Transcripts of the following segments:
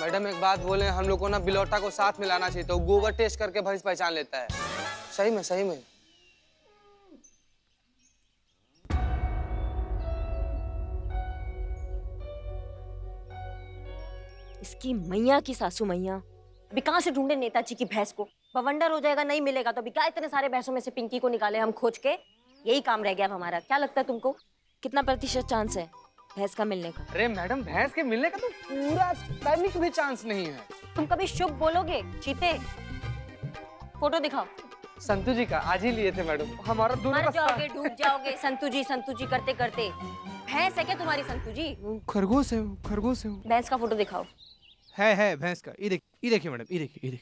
Madam एक बात बोले, हम लोग को ना बिलौटा को साथ मिलाना चाहिए, तो गोबर टेस्ट करके भैंस पहचान लेता है। सही में सही में। इसकी मैया की सासू मैया, अभी कहाँ से ढूंढे नेताजी की भैंस को? बवंडर हो जाएगा, नहीं मिलेगा तो अभी क्या इतने सारे भैंसों में से पिंकी को निकाले हम खोज के? यही काम रह गया अब हमारा। क्या लगता है तुमको, कितना प्रतिशत चांस है भैंस का मिलने का? अरे मैडम, भैंस के मिलने का तो पूरा तनिक भी चांस नहीं है। तुम कभी शुभ बोलोगे? चीते, फोटो दिखाओ। संतू जी का आज ही लिए थे मैडम, हमारा दोनों मर का जाओगे, डूब जाओगे संतू जी करते करते। भैंस है क्या तुम्हारी संतू जी? खरगोश है, खरगोश है। भैंस का फोटो दिखाओ। है भैंस का। ये देखिए मैडम, ये देखिए।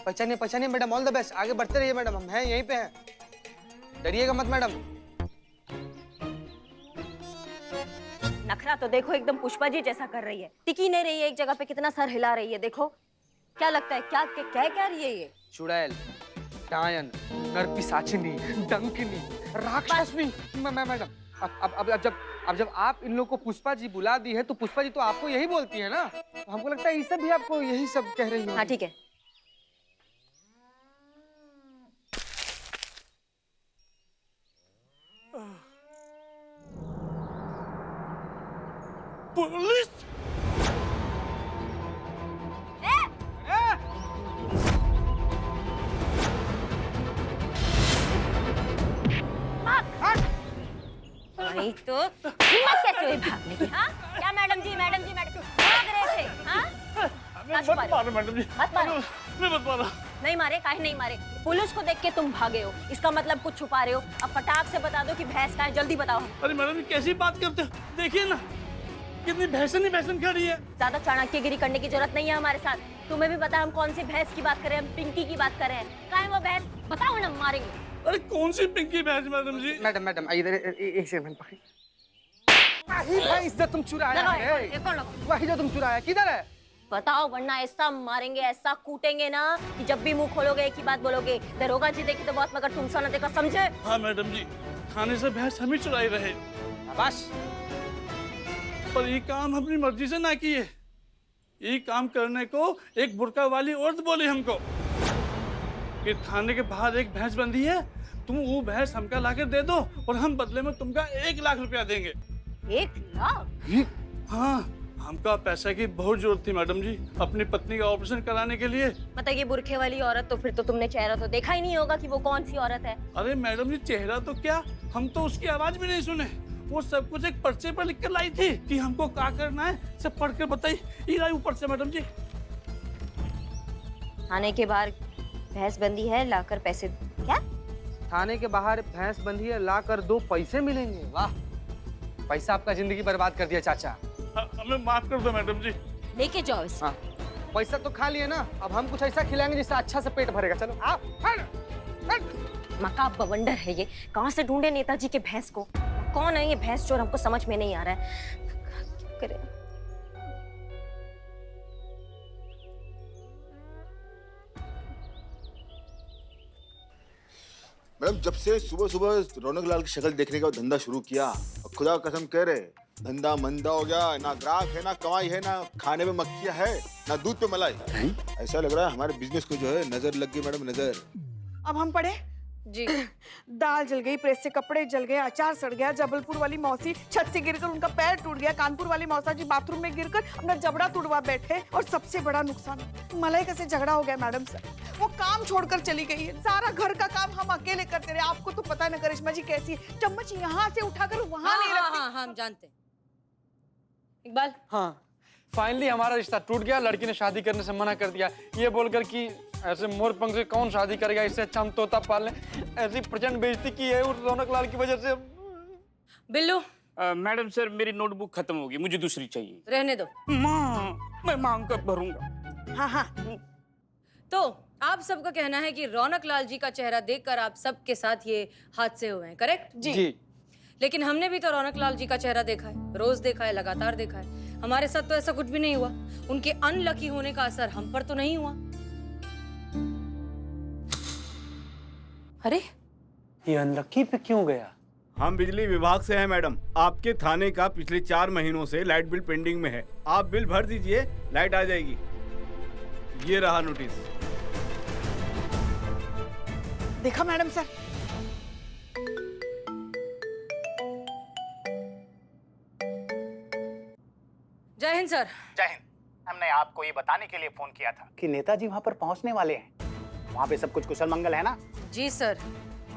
पहचानिए मैडम, ऑल द बेस्ट। आगे बढ़ते रहिए मैडम, हम हैं यहीं पे हैं, डरिएगा मत मैडम। नखरा तो देखो, एकदम पुष्पा जी जैसा कर रही है, टिकी नहीं रही है एक जगह पे, कितना सर हिला रही है देखो। क्या लगता है क्या रही है ये? चुड़ैल, डायन, नरपिशाचिनी, डंकिनी, राक्षसनी। मैडम अब जब आप इन लोग को पुष्पा जी बुला दी है, तो पुष्पा जी तो आपको यही बोलती है ना, तो हमको लगता है ये सब भी आपको यही सब कह रही है। हाँ ठीक है। पुलिस! नहीं तो हिम्मत कैसे हुई भागने की? हाँ क्या मैडम जी भाग रहे थे? हाँ मत मारो मैडम जी, मत मारो। मैं मत मारो। नहीं मारे, काहे नहीं मारे? पुलिस को देख के तुम भागे हो, इसका मतलब कुछ छुपा रहे हो। अब फटाक से बता दो कि भैंस कहाँ है, जल्दी बताओ। अरे मैडम जी कैसी बात करते हो, देखिए ना कितनी भैंसन खड़ी है। ज्यादा चाणक्यगिरी करने की जरूरत नहीं है हमारे साथ। तुम्हें भी पता है हम कौन सी भैंस की बात कर रहे हैं, हम पिंकी की बात कर रहे हैं। कहाँ है वो भैंस? बताओ ना, मारेंगे। अरे कौन सी पिंकी भैंस मैडम जी? मैडम इधर एक सेकंड पकड़ी। वही भैंस जो तुम चुराया है, वही जो तुम चुराया, किधर है? बताओ, वरना ऐसा मारेंगे, ऐसा कूटेंगे ना कि जब भी मुंह खोलोगे एक ही बात बोलोगे, दरोगा जी देखे तो बहुत मगर तुम सा न देखा, समझे? हाँ मैडम जी, थाने से भैंस हम ही चुराई रहे, बस। पर ये काम अपनी मर्जी से ना किए। ये काम करने को एक बुर्का वाली औरत बोली हमको कि थाने के बाहर एक भैंस बंधी है, तुम वो भैंस हमका लाकर दे दो और हम बदले में तुमका 1 लाख रुपया देंगे। 1 लाख? हाँ, हमका पैसा की बहुत जरूरत थी मैडम जी, अपनी पत्नी का ऑपरेशन कराने के लिए। मतलब ये बुरखे वाली औरत, तो फिर तो तुमने चेहरा तो देखा ही नहीं होगा कि वो कौन सी औरत है। अरे मैडम जी चेहरा तो क्या, हम तो उसकी आवाज भी नहीं सुने। वो सब कुछ एक पर्चे पर लिख कर लाई थी कि हमको क्या करना है, सब पढ़ कर बताई। ये लाई ऊपर से मैडम जी। थाने के बाहर भैंस बंदी है, लाकर पैसे। क्या? थाने के बाहर भैंस बंधी है, लाकर 2 पैसे मिलेंगे। वाह, पैसा आपका जिंदगी बर्बाद कर दिया चाचा। हमें माफ कर दो मैडम जी। लेके जाओ इसे। हाँ, पैसा तो खा लिए ना, अब हम कुछ ऐसा खिलाएंगे जिससे अच्छा से पेट भरेगा। चलो आप। मका बवंडर है ये, कहाँ से ढूंढे नेताजी के भैंस को? कौन है ये भैंस चोर, हमको समझ में नहीं आ रहा है। क्या करें? मैडम जब से सुबह सुबह रौनक लाल की शक्ल देखने का धंधा शुरू किया, खुदा कसम कह रहे धंधा मंदा हो गया। ना ग्राहक है, ना कमाई है, ना खाने में मक्खियाँ है, ना दूध पे मलाई। ऐसा लग रहा है हमारे बिजनेस को जो है नजर लग गई मैडम, नजर। अब हम पढ़े जी। दाल जल गई, प्रेस से कपड़े जल गए, अचार सड़ गया, जबलपुर वाली मौसी छत से गिरकर उनका पैर टूट गया, कानपुर वाली मौसा जी बाथरूम में गिरकर अपना जबड़ा तुड़वा बैठे, और सबसे बड़ा नुकसान मलाइका से झगड़ा हो गया मैडम सर। वो काम छोड़कर चली गई है, सारा घर का काम हम अकेले करते रहे। आपको तो पता है ना करिश्मा जी कैसी है, चम्मच यहाँ से उठाकर वहाँ नहीं रखती। हाँ, हम जानते हैं। इकबाल, हाँ, फाइनली हमारा रिश्ता टूट गया। लड़की ने शादी करने से मना कर दिया, ये बोलकर कि ऐसे मोर पंख से कौन शादी करेगा, इससे अच्छा हम तोता पाल लें। ऐसी प्रचंड बेइज्जती की है उस रौनक लाल की वजह से। बिल्लू। मैडम सर मेरी नोटबुक खत्म होगी, मुझे दूसरी चाहिए। रहने दो। माँ, मैं मांग कर भरूंगा। हाँ हाँ, तो आप सबका कहना है कि रौनक लाल जी का चेहरा देखकर आप सबके साथ ये हादसे हुए हैं, करेक्ट? जी। लेकिन हमने भी तो रौनक लाल जी का चेहरा देखा है, रोज देखा है, लगातार देखा है। हमारे साथ तो ऐसा कुछ भी नहीं हुआ। उनके अनलकी होने का असर हम पर तो नहीं हुआ। अरे ये अनलकी पे क्यों गया? हम बिजली विभाग से हैं मैडम। आपके थाने का पिछले 4 महीनों से लाइट बिल पेंडिंग में है। आप बिल भर दीजिए, लाइट आ जाएगी। ये रहा नोटिस। देखा मैडम सर, जय हिंद सर। जय हिंद। हमने आपको ये बताने के लिए फोन किया था कि नेताजी वहाँ पर पहुँचने वाले हैं। वहाँ पे सब कुछ कुशल मंगल है ना? जी सर।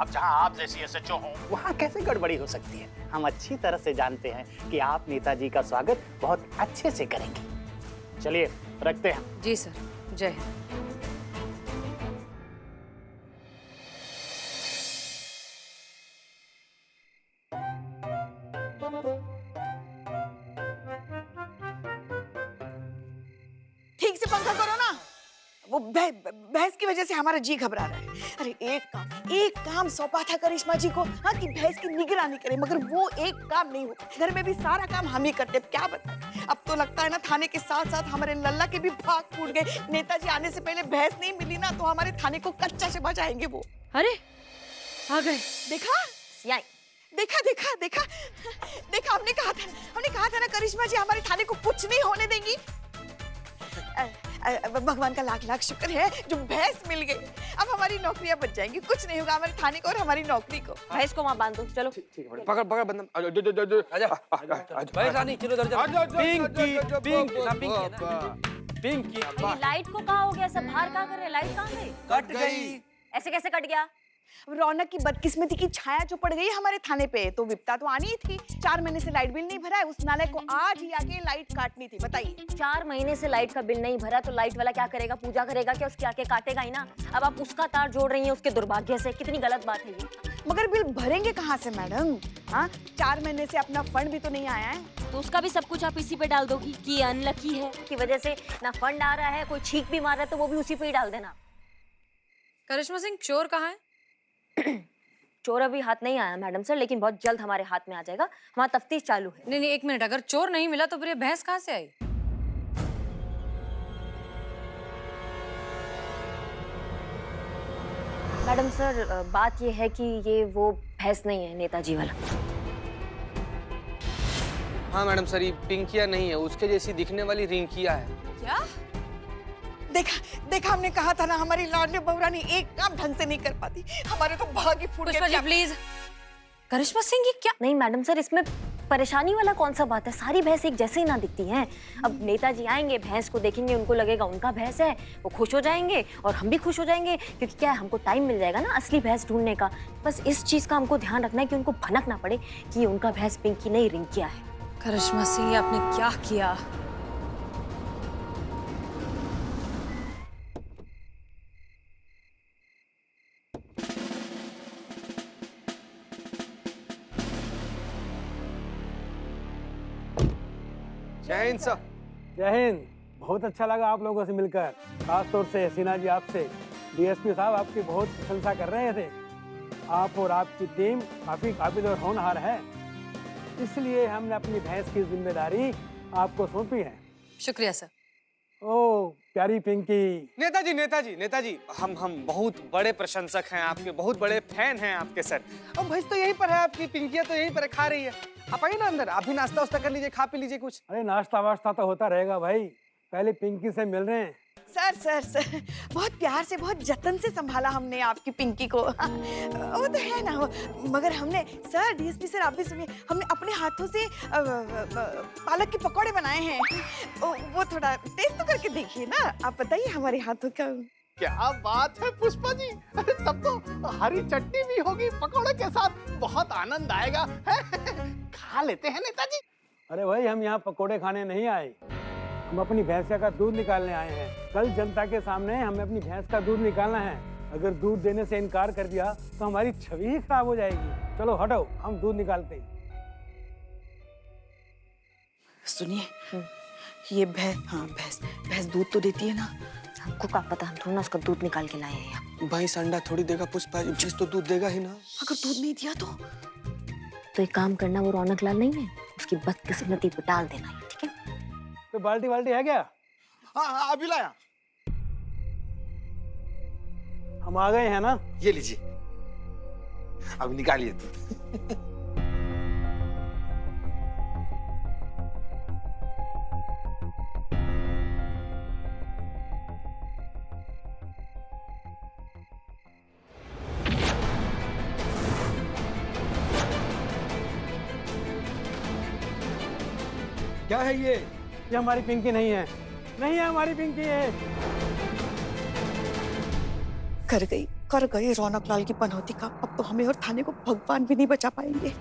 अब जहाँ आप जैसी एसएचओ हो, वहाँ कैसे गड़बड़ी हो सकती है? हम अच्छी तरह से जानते हैं कि आप नेताजी का स्वागत बहुत अच्छे से करेंगे। चलिए रखते हैं। जी सर, जय हिंद। ठीक से पंखा करो ना। वो भैंस की वजह से हमारा जी घबरा रहा है। अरे एक काम सौंपा था करिश्मा जी को, हाँ, कि भैंस की निगरानी करे, मगर वो एक काम नहीं हुआ। घर में भी सारा काम हम ही करते, क्या बताएं। अब तो लगता है ना थाने के साथ साथ हमारे लल्ला के भी भाग फूट गए। नेताजी आने से पहले भैंस नहीं मिली ना तो हमारे थाने को कच्चा से बचाएंगे वो। अरे आ गए। देखा यहीं। देखा देखा देखा देखा, हमने कहा था ना करिश्मा जी हमारे थाने को कुछ नहीं होने देंगी। भगवान का लाख लाख शुक्र है जो भैंस मिल गई। अब हमारी नौकरियां बच जाएंगी, कुछ नहीं होगा हमारे थाने को और हमारी नौकरी को। भैंस को वहाँ बांध दो, चलो। पकड़ पकड़ बंदम, आजा भाई रानी चलो इधर जा। पिंकी ये लाइट को कहाँ हो गया? सब बाहर कहाँ कर रहे हैं? लाइट कहाँ गई? कट गई। ऐसे कैसे कट गया? रौनक की बदकिस्मती की छाया जो पड़ गई हमारे थाने पे, तो विपता तो आनी ही थी। 4 महीने से लाइट बिल नहीं भरा है, उस नाले को आज ही आके लाइट काटनी थी। बताइए, 4 महीने से लाइट का बिल नहीं भरा तो लाइट वाला क्या करेगा? पूजा करेगा क्या? उसके आके काटेगा ही ना। अब आप उसका तार जोड़ रही हैं उसके दुर्भाग्य से, कितनी गलत बात है ये। मगर बिल भरेंगे कहाँ से मैडम? हाँ, 4 महीने से अपना फंड भी तो नहीं आया है। तो उसका भी सब कुछ आप इसी पे डाल दोगी कि ये अनलकी है की वजह से ना फंड आ रहा है, कोई छींक भी मार रहा है तो वो भी उसी पे ही डाल देना। करिश्मा सिंह, चोर कहाँ है? चोर अभी हाथ नहीं आया मैडम सर, लेकिन बहुत जल्द हमारे हाथ में आ जाएगा। हमारा तफ्तीश चालू है। नहीं नहीं, एक मिनट, अगर चोर नहीं मिला तो फिर ये भैंस कहाँ से आई? मैडम सर, बात ये है कि ये वो भैंस नहीं है नेताजी वाला। हाँ मैडम सर, ये पिंकिया नहीं है, उसके जैसी दिखने वाली रिंकिया है। क्या? देखा हमने कहा था ना हमारी लाडली बहुरानी एक काम ढंग से नहीं कर पाती। हमारे तो भाग ही फूट पुष्पा जी गया। प्लीज। करिश्मा सिंह, ये क्या? नहीं मैडम सर, इसमें परेशानी वाला कौन सा बात है? सारी भैंस एक जैसे ही ना दिखती हैं। अब नेताजी आएंगे, भैंस को देखेंगे, उनको लगेगा उनका भैंस है, वो खुश हो जाएंगे और हम भी खुश हो जाएंगे, क्योंकि क्या है, हमको टाइम मिल जाएगा ना असली भैंस ढूंढने का। बस इस चीज का हमको ध्यान रखना है कि उनको भनक ना पड़े कि उनका भैंस पिंकी नहीं रिंकिया है। करिश्मा सिंह, ये आपने क्या किया? जय हिंद सर। जय हिंद। बहुत अच्छा लगा आप लोगों से मिलकर, खास तौर से हसीना जी आपसे। डीएसपी साहब आपकी बहुत प्रशंसा कर रहे थे। आप और आपकी टीम काफी काबिल और होनहार है, इसलिए हमने अपनी भैंस की जिम्मेदारी आपको सौंपी है। शुक्रिया सर। ओह प्यारी पिंकी। नेताजी नेताजी नेताजी, हम बहुत बड़े प्रशंसक हैं आपके, बहुत बड़े फैन हैं आपके सर। अब भैंस तो यहीं पर है आपकी, पिंकिया तो यहीं पर खा रही है। आप आइए ना अंदर, आप भी नाश्ता वास्ता कर लीजिए, खा पी लीजिए कुछ। अरे नाश्ता वास्ता तो होता रहेगा भाई, पहले पिंकी से मिल रहे हैं। सर बहुत प्यार से, बहुत जतन से संभाला हमने आपकी पिंकी को। वो तो है ना वो, मगर हमने सर, डीएसपी सर आप भी सुनिए, हमने अपने हाथों से पालक के पकौड़े बनाए हैं। वो थोड़ा टेस्ट तो करके देखिए ना। आप बताइए हमारे हाथों का। क्या बात है पुष्पा जी, अरे तब तो हरी चटनी भी होगी पकौड़े के साथ, बहुत आनंद आएगा। खा लेते हैं नेताजी। अरे भाई, हम यहाँ पकोड़े खाने नहीं आए, हम अपनी भैंस का दूध निकालने आए हैं। कल जनता के सामने हमें अपनी भैंस का दूध निकालना है। अगर दूध देने से इनकार कर दिया तो हमारी छवि ही खराब हो जाएगी। चलो हटो, हम दूध निकालते हैं। सुनिए, ये भैंस दूध तो देती है ना? हमको क्या पता, हम थोड़ा ना उसका दूध निकाल के लाए हैं। भैंस अंडा थोड़ी देगा पुष्पा, भैंस तो दूध देगा ही ना। अगर दूध नहीं दिया तो एक काम करना, वो रौनक लाल नहीं है, उसकी बदकिस्मती पे डाल देना है, ठीक है? तो बाल्टी वाल्टी है क्या? हाँ अभी लाया। हम आ गए हैं ना? ये लीजिए। अब निकालिए दूध। क्या है ये हमारी पिंकी नहीं है, नहीं है हमारी पिंकी है। कर गई रौनक लाल की पनौती का। अब तो हमें और थाने को भगवान भी नहीं बचा पाएंगे।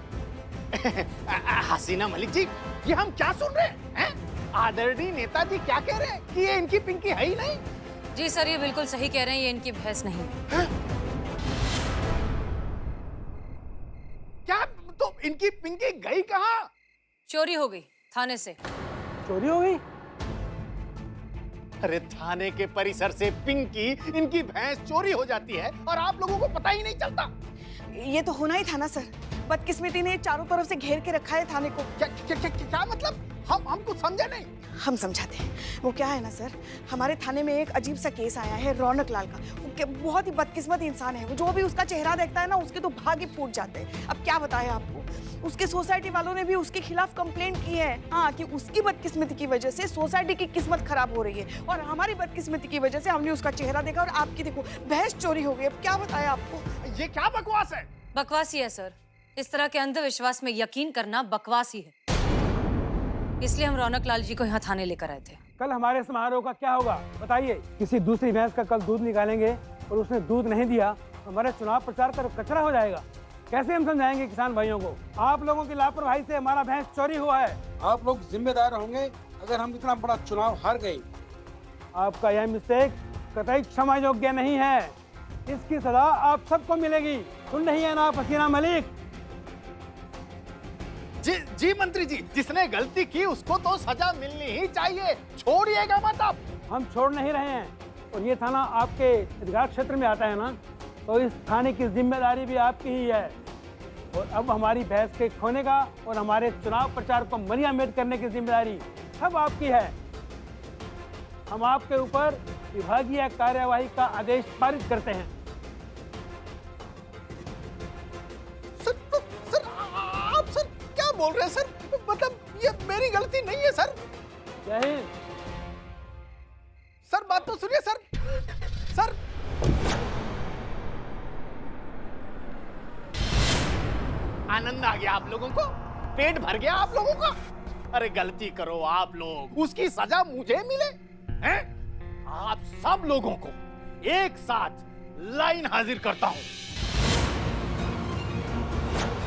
हसीना मलिक जी, ये हम क्या सुन रहे हैं? आदरणीय नेताजी क्या कह रहे हैं कि ये इनकी पिंकी है ही नहीं? जी सर, ये बिल्कुल सही कह रहे हैं, ये इनकी भैंस नहीं है। क्या? तो इनकी पिंकी गई कहाँ? चोरी हो गई थाने से। चोरी हो गई? अरे थाने के परिसर से पिंकी, इनकी भैंस चोरी हो जाती है और आप लोगों को पता ही नहीं चलता। ये तो होना ही था ना सर। बदकिस्मती ने चारों तरफ से घेर के रखा है थाने को। क्या मतलब? हम कुछ समझे नहीं। हम समझाते हैं। वो क्या है ना सर, हमारे थाने में एक अजीब सा केस आया है रौनक लाल का। वो बहुत ही बदकिस्मत इंसान है। वो जो भी उसका चेहरा देखता है ना, उसके तो भाग ही फूट जाते हैं। अब क्या बताएं आपको, उसके सोसाइटी वालों ने भी उसके खिलाफ कंप्लेंट की है। हाँ, कि उसकी बदकिस्मती की वजह से सोसाइटी की किस्मत खराब हो रही है और हमारी बदकिस्मती की वजह से हमने उसका चेहरा देखा और आपकी देखो भैंस चोरी हो गई। अब क्या बताएं आपको? ये क्या बकवास है? बकवास ही है सर। इस तरह के अंधविश्वास में यकीन करना बकवास ही है। इसलिए हम रौनक लाल जी को यहाँ थाने लेकर आए थे। कल हमारे समारोह का क्या होगा बताइए? किसी दूसरी भैंस का कल दूध निकालेंगे और उसने दूध नहीं दिया, हमारे चुनाव प्रचार का कचरा हो जाएगा। कैसे हम समझाएंगे किसान भाइयों को? आप लोगों की लापरवाही से हमारा भैंस चोरी हुआ है। आप लोग जिम्मेदार होंगे अगर हम इतना बड़ा चुनाव हार गए। आपका यह मिस्टेक कतई क्षमा योग्य नहीं है। इसकी सजा आप सबको मिलेगी। सुन रही है ना आप हसीना मलिक? जी मंत्री जी, जिसने गलती की उसको तो सजा मिलनी ही चाहिए। छोड़िएगा मत आप। हम छोड़ नहीं रहे हैं। और ये थाना आपके अधिकार क्षेत्र में आता है ना, तो इस थाने की जिम्मेदारी भी आपकी ही है। और अब हमारी भैंस के खोने का और हमारे चुनाव प्रचार को मरियामेद करने की जिम्मेदारी सब आपकी है। हम आपके ऊपर विभागीय कार्यवाही का आदेश पारित करते हैं। सर, आप सर क्या बोल रहे हैं सर? मतलब ये मेरी गलती नहीं है सर। जय हिंद। सर बात तो सुनिए सर। सर आनंद आ गया आप लोगों को? पेट भर गया आप लोगों का? अरे गलती करो आप लोग, उसकी सजा मुझे मिले हैं? आप सब लोगों को एक साथ लाइन हाजिर करता हूं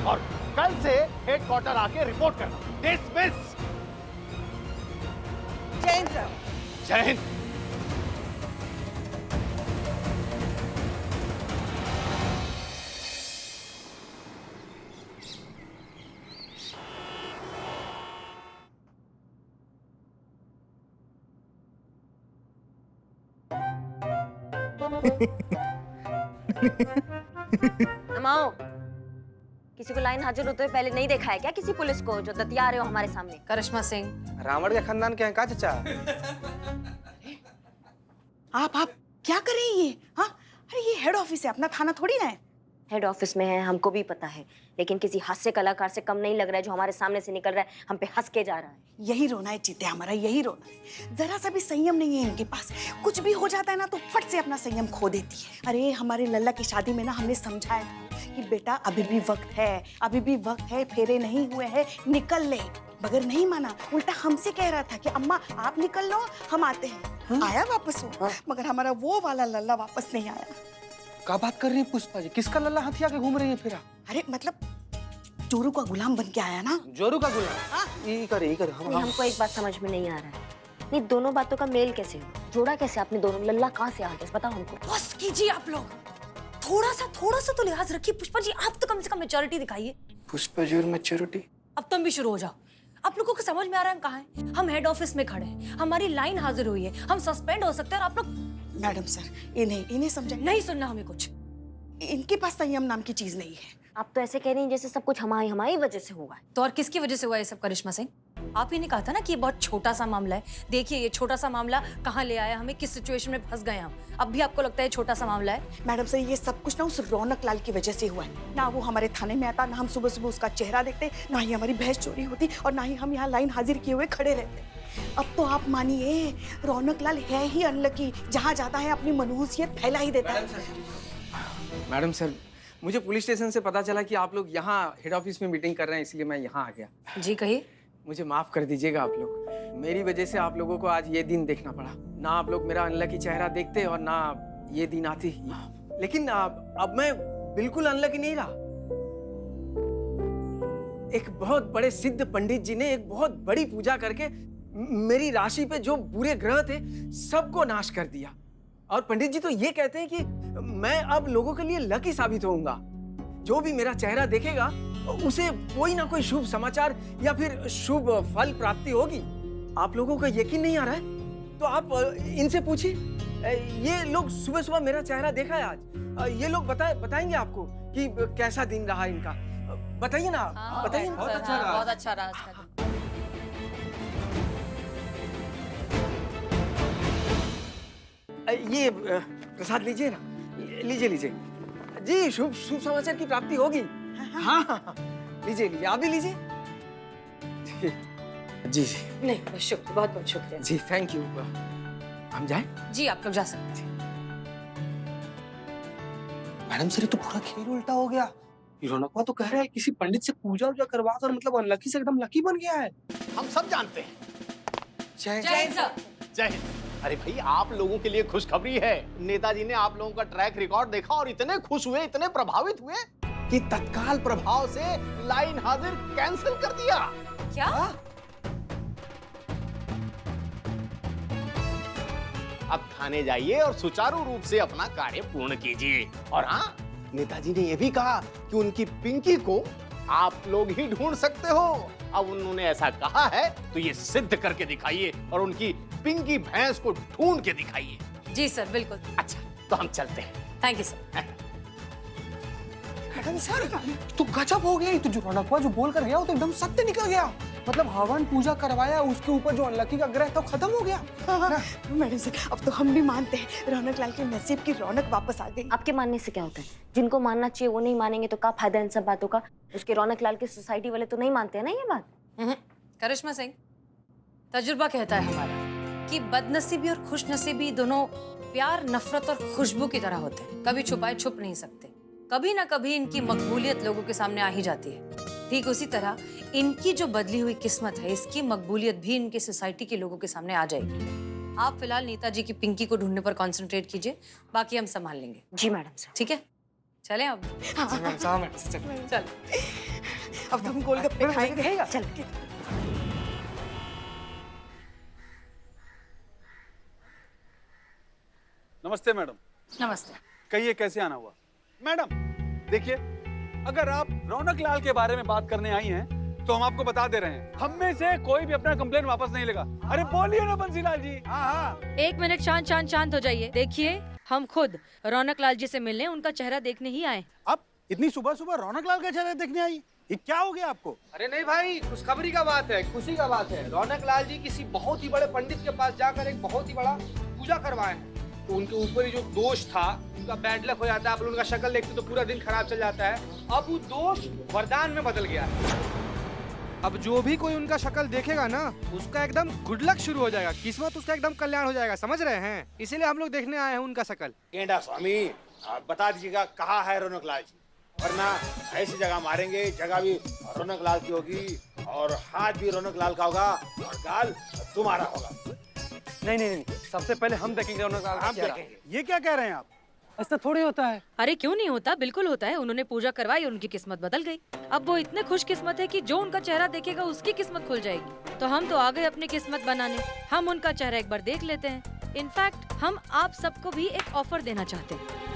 और कल से हेडक्वार्टर आके रिपोर्ट करना। डिसमिस। जय हिंद सर। जय हिंद। नमाओ, किसी को लाइन हाजिर होते हुए पहले नहीं देखा है क्या? किसी पुलिस को जो दतिया रहे हो हमारे सामने? करिश्मा सिंह। रावण के खानदान के हैं का चाचा? आप क्या कर रही हैं ये? हाँ, अरे ये हेड ऑफिस है, अपना थाना थोड़ी ना है। हेड ऑफिस में है, हमको भी पता है, लेकिन किसी हास्य कलाकार से कम नहीं लग रहा है जो हमारे सामने से निकल रहा है, हम पे हंस के जा रहा है। यही रोना है चीते हमारा, यही रोना है। जरा सा भी संयम नहीं है इनके पास। कुछ भी हो जाता है ना तो फट से अपना संयम खो देती है। अरे हमारे लल्ला की शादी में ना हमने समझाया था कि बेटा अभी भी वक्त है, अभी भी वक्त है, फेरे नहीं हुए हैं, निकल ले। मगर नहीं माना, उल्टा हमसे कह रहा था कि अम्मा आप निकल लो, हम आते हैं। आया वापस वो, मगर हमारा वो वाला लल्ला वापस नहीं आया। क्या बात कर रही है पुष्पा जी? किसका लल्ला हाथी आके घूम रही है फिर? अरे मतलब जोरू का गुलाम बन के आया ना। जोरू का गुलाम? हाँ। ये करे हमको एक बात समझ में नहीं आ रहा है, ये दोनों बातों का मेल कैसे हुआ? जोड़ा कैसे आपने दोनों? लल्ला कहाँ से आ गया बताओ हमको। बस कीजिए आप लोग, थोड़ा सा तो लिहाज रखिए। पुष्पा जी आप तो कम से कम मैच्योरिटी दिखाइए। पुष्पा जी और मैच्योरिटी? अब तुम भी शुरू हो जाओ। आप लोगों को समझ में आ रहा है हम कहाँ हैं? हम हेड ऑफिस में खड़े हैं, हमारी लाइन हाजिर हुई है, हम सस्पेंड हो सकते हैं और आप लोग। मैडम सर इन्हें समझे नहीं सुनना हमें कुछ। इनके पास संयम नाम की चीज नहीं है। आप तो ऐसे कह रही हैं जैसे सब कुछ हमारी वजह से हुआ है। तो और किसकी वजह से हुआ ये सब? करिश्मा सिंह, आप ही ने कहा था ना कि ये बहुत छोटा सा मामला है। देखिए ये छोटा सा मामला कहाँ ले आया हमें, किस सिचुएशन में फंस गए हम। अब भी आपको लगता है छोटा सा मामला है? मैडम सर, ये सब कुछ ना उस रौनक लाल की वजह से हुआ है। ना वो हमारे थाने में आता, ना हम सुबह सुबह उसका चेहरा देखते, ना ही हमारी भैंस चोरी होती, और ना ही हम यहाँ लाइन हाजिर किए हुए खड़े रहते। अब तो आप मानिए, रौनक लाल है ही अनलकी, जहाँ जाता है अपनी मनहूसियत फैला ही देता है। मैडम सर, मुझे पुलिस स्टेशन से पता चला कि आप लोग यहाँ हेड ऑफिस में मीटिंग कर रहे हैं, इसलिए मैं यहाँ आ गया। जी कहिए। मुझे माफ कर दीजिएगा आप लोग, मेरी वजह से आप लोगों को आज ये दिन देखना पड़ा। ना आप लोग मेरा अनलकी चेहरा देखते और ना ये दिन आती। लेकिन अब मैं बिल्कुल अनलकी नहीं रहा। एक बहुत बड़े सिद्ध पंडित जी ने एक बहुत बड़ी पूजा करके मेरी राशि पे जो बुरे ग्रह थे सबको नाश कर दिया। और पंडित जी तो ये कहते हैं कि मैं अब लोगों के लिए लकी साबित होऊंगा। जो भी मेरा चेहरा देखेगा उसे कोई ना कोई शुभ समाचार या फिर शुभ फल प्राप्ति होगी। आप लोगों का यकीन नहीं आ रहा है तो आप इनसे पूछिए। ये लोग सुबह सुबह मेरा चेहरा देखा है आज। ये लोग बताएंगे आपको कि कैसा दिन रहा इनका। बताइए ना, बताइए। बहुत अच्छा रहा, बहुत अच्छा रहा आज का दिन। ये प्रसाद लीजिए ना, लीजिए जी। शुभ समाचार की प्राप्ति होगी। हाँ, लीजिए आप भी लीजिए। जी नहीं, बहुत शुक्रिया, बहुत बहुत शुक्रिया जी, थैंक यू। हम जाएं? जी, आप लोग जा सकते हैं। मैडम सर, ये तो पूरा खेल उल्टा हो गया। रौनकवा तो कह रहा है किसी पंडित से पूजा वूजा करवा कर मतलब अनलकी से एकदम लकी बन गया है। हम सब जानते हैं। जय हिंद सर। जय हिंद। अरे भाई, आप लोगों के लिए खुशखबरी है। नेताजी ने आप लोगों का ट्रैक रिकॉर्ड देखा और इतने खुश हुए, इतने प्रभावित हुए कि तत्काल प्रभाव से लाइन हाजिर कैंसिल कर दिया। क्या? अब थाने जाइए और सुचारू रूप से अपना कार्य पूर्ण कीजिए। और हाँ, नेताजी ने यह भी कहा कि उनकी पिंकी को आप लोग ही ढूंढ सकते हो। अब उन्होंने ऐसा कहा है तो ये सिद्ध करके दिखाइए और उनकी पिंकी भैंस को ढूंढ के दिखाइए। जी सर, बिल्कुल। अच्छा, तो हम चलते हैं। Thank you sir. Madam sir, तो गजब हो गया। तो जो रौनकवा जो बोल कर गया वो तो एकदम सत्य निकल गया। मतलब हवन पूजा करवाया, उसके ऊपर जो अनलकी का ग्रह था खत्म हो गया। मैडम सर, अब तो हम भी मानते हैं रौनक लाल के नसीब की रौनक वापस आ गई। आपके मानने से क्या होता है? जिनको मानना चाहिए वो नहीं मानेंगे तो क्या फायदा इन सब बातों का? उसके रौनक लाल के सोसाइटी वाले तो नहीं मानते हैं ना ये बात। करिश्मा सिंह, तजुर्बा कहता है हमारा कि बदनसीबी और खुशनसीबी दोनों प्यार, नफरत और खुशबू की तरह होते हैं। कभी छुपाए छुप नहीं सकते। कभी ना कभी इनकी मकबूलियत लोगों के सामने आ ही जाती है। ठीक उसी तरह इनकी जो बदली हुई किस्मत है, इसकी मकबूलियत भी इनके सोसाइटी के लोगों के सामने आ जाएगी। आप फिलहाल नेताजी की पिंकी को ढूंढने पर कंसंट्रेट कीजिए, बाकी हम संभाल लेंगे। जी मैडम सर। ठीक है, चलें अब। चल, अब तो हम गोलगप्पे खाएंगे। चल। नमस्ते मैडम। नमस्ते। कहिए कैसे आना हुआ? मैडम देखिए, अगर आप रौनक लाल के बारे में बात करने आई हैं तो हम आपको बता दे रहे हैं, हम में से कोई भी अपना कंप्लेन वापस नहीं लेगा। अरे बोलिए ना बंसीलाल जी। हाँ। एक मिनट, शांत हो जाइए। देखिए, हम खुद रौनक लाल जी से मिलने, उनका चेहरा देखने ही आए। अब इतनी सुबह सुबह रौनक लाल का चेहरा देखने आई, ये क्या हो गया आपको? अरे नहीं भाई, खुशखबरी का बात है, खुशी का बात है। रौनक लाल जी किसी बहुत ही बड़े पंडित के पास जाकर एक बहुत ही बड़ा पूजा करवाए हैं। तो उनके ऊपर ही जो दोष था, उनका बैड लक हो जाता है। आप उनका शक्ल देखते तो पूरा दिन खराब चल जाता है। अब वो दोष वरदान में बदल गया है। अब जो भी कोई उनका शक्ल देखेगा ना, उसका एकदम गुड लक शुरू हो जाएगा, किस्मत उसका एकदम कल्याण हो जाएगा। समझ रहे हैं? इसीलिए हम लोग देखने आए हैं उनका शक्ल। गेंडा स्वामी, आप बता दीजिएगा कहाँ है रौनक लाल जी, वरना ऐसी जगह मारेंगे, जगह भी रौनक लाल की होगी और हाथ भी रौनक लाल का होगा और गाल तुम्हारा होगा। नहीं, सबसे पहले हम देखेंगे रौनक लाल का चेहरा। ये क्या कह रहे हैं आप? ऐसा थोड़ी होता है। अरे क्यों नहीं होता, बिल्कुल होता है। उन्होंने पूजा करवाई और उनकी किस्मत बदल गई। अब वो इतने खुश किस्मत है कि जो उनका चेहरा देखेगा उसकी किस्मत खुल जाएगी। तो हम तो आ गए अपनी किस्मत बनाने। हम उनका चेहरा एक बार देख लेते हैं। इनफैक्ट हम आप सबको भी एक ऑफर देना चाहते हैं।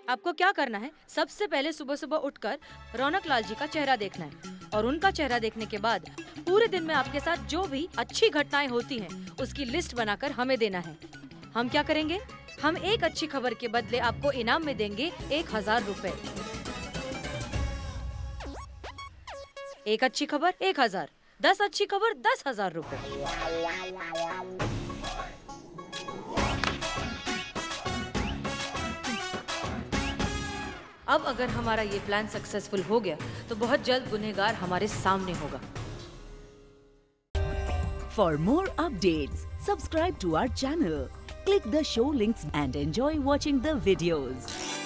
आपको क्या करना है, सबसे पहले सुबह सुबह उठकर रौनक लाल जी का चेहरा देखना है और उनका चेहरा देखने के बाद पूरे दिन में आपके साथ जो भी अच्छी घटनाएं होती हैं उसकी लिस्ट बनाकर हमें देना है। हम क्या करेंगे, हम एक अच्छी खबर के बदले आपको इनाम में देंगे 1000 रुपए। एक अच्छी खबर 1000, 10 अच्छी खबर 10,000 रुपए। अब अगर हमारा ये प्लान सक्सेसफुल हो गया तो बहुत जल्द गुनहगार हमारे सामने होगा। For more updates, subscribe to our channel, click the show links and enjoy watching the videos.